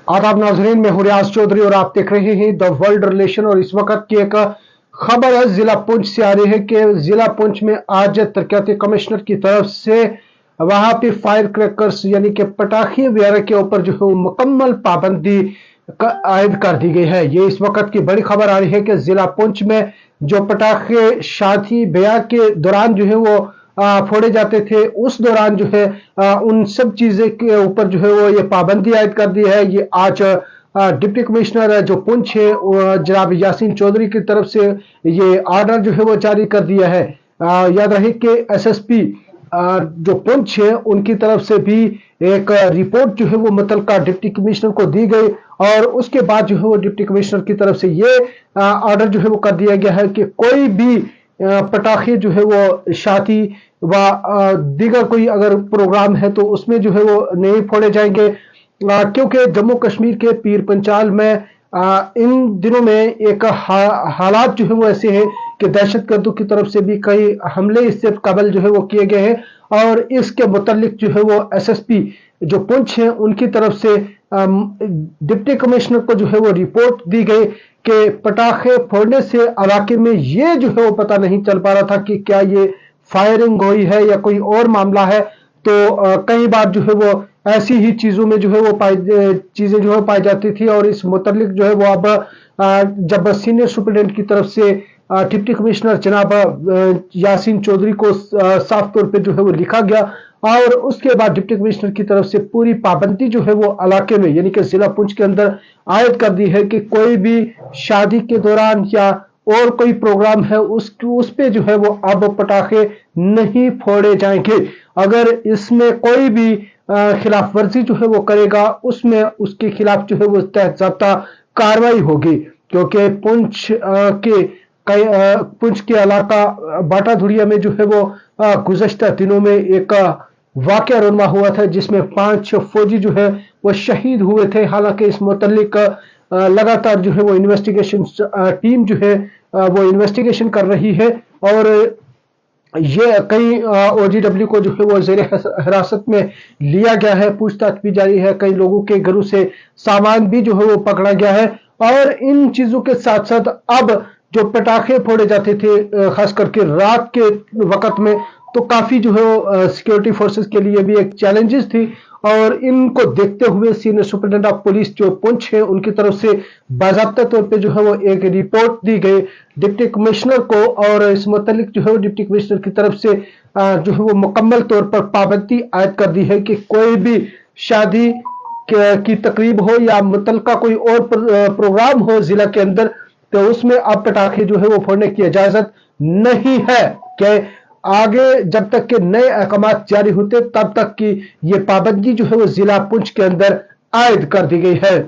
आदाब नाजरीन, मैं हूं रियाज चौधरी और आप देख रहे हैं द वर्ल्ड रिलेशन। और इस वक्त की एक खबर है जिला पुंछ से आ रही है कि जिला पुंछ में आज तरक्याती कमिश्नर की तरफ से वहां पे फायर क्रैकर्स यानी कि पटाखे वगैरह के ऊपर जो है वो मुकम्मल पाबंदी आयद कर दी गई है। ये इस वक्त की बड़ी खबर आ रही है कि जिला पुंछ में जो पटाखे शादी ब्याह के दौरान जो है वो फोड़े जाते थे, उस दौरान जो है उन सब चीजें के ऊपर जो है वो ये पाबंदी आयद कर दी है। ये आज डिप्टी कमिश्नर जो पुंछ है जनाब यासीन चौधरी की तरफ से ये आर्डर जो है वो जारी कर दिया है। याद रहे कि एसएसपी जो पुंछ है उनकी तरफ से भी एक रिपोर्ट जो है वो मुतलका डिप्टी कमिश्नर को दी गई और उसके बाद जो है वो डिप्टी कमिश्नर की तरफ से ये ऑर्डर जो है वो कर दिया गया है कि कोई भी पटाखे जो है वो शादी व दीगर कोई अगर प्रोग्राम है तो उसमें जो है वो नहीं फोड़े जाएंगे, क्योंकि जम्मू कश्मीर के पीर पंचाल में इन दिनों में एक हालात जो है वो ऐसे हैं कि दहशतगर्दों की तरफ से भी कई हमले इससे कबल जो है वो किए गए हैं और इसके मुतालिक जो है वो एसएसपी जो पुंछ है उनकी तरफ से डिप्टी कमिश्नर को जो है वो रिपोर्ट दी गई कि पटाखे फोड़ने से इलाके में ये जो है वो पता नहीं चल पा रहा था कि क्या ये फायरिंग हुई है या कोई और मामला है। तो कई बार जो है वो ऐसी ही चीजों में जो है वो चीजें जो है पाई जाती थी और इस मुतालिक जो है वो अब जब सीनियर सुपरिटेंडेंट की तरफ से डिप्टी कमिश्नर जनाब यासीन चौधरी को साफ तौर पे जो है वो लिखा गया और उसके बाद डिप्टी कमिश्नर की तरफ से पूरी पाबंदी जो है वो इलाके में यानी कि जिला पुंछ के अंदर आयद कर दी है कि कोई भी शादी के दौरान या और कोई प्रोग्राम है उस पे जो है वो अब पटाखे नहीं फोड़े जाएंगे। अगर इसमें कोई भी खिलाफ वर्जी जो है वो करेगा उसमें उसके खिलाफ जो है वो तहत ज़ाब्ता कार्रवाई होगी, क्योंकि पुंछ के इलाका बाटा धुड़िया में जो है वो गुज़श्ता दिनों में एक वाकया रुनमा हुआ था जिसमें 5 फौजी जो है वो शहीद हुए थे। हालांकि इस मुतल्लिक लगातार जो है वो इन्वेस्टिगेशन टीम जो है वो इन्वेस्टिगेशन कर रही है और ये कई ओजीडब्ल्यू को जो है वो जेर हिरासत में लिया गया है, पूछताछ भी जारी है, कई लोगों के घरों से सामान भी जो है वो पकड़ा गया है। और इन चीजों के साथ साथ अब जो पटाखे फोड़े जाते थे खास करके रात के वक्त में, तो काफी जो है वो सिक्योरिटी फोर्सेस के लिए भी एक चैलेंजेस थी और इनको देखते हुए सीनियर सुपरिटेंडेंट ऑफ पुलिस जो पुंछ है उनकी तरफ से बाज़ाब्ता तौर पे जो है वो एक रिपोर्ट दी गई डिप्टी कमिश्नर को और इस मुतालिक जो है वो डिप्टी कमिश्नर की तरफ से जो है वो मुकम्मल तौर पर पाबंदी आयद कर दी है कि कोई भी शादी की तकरीब हो या मुतलका कोई और प्रोग्राम हो जिला के अंदर तो उसमें अब पटाखे जो है वो फोड़ने की इजाजत नहीं है। कि आगे जब तक के नए अहकामात जारी होते तब तक की ये पाबंदी जो है वो जिला पुंछ के अंदर आयद कर दी गई है।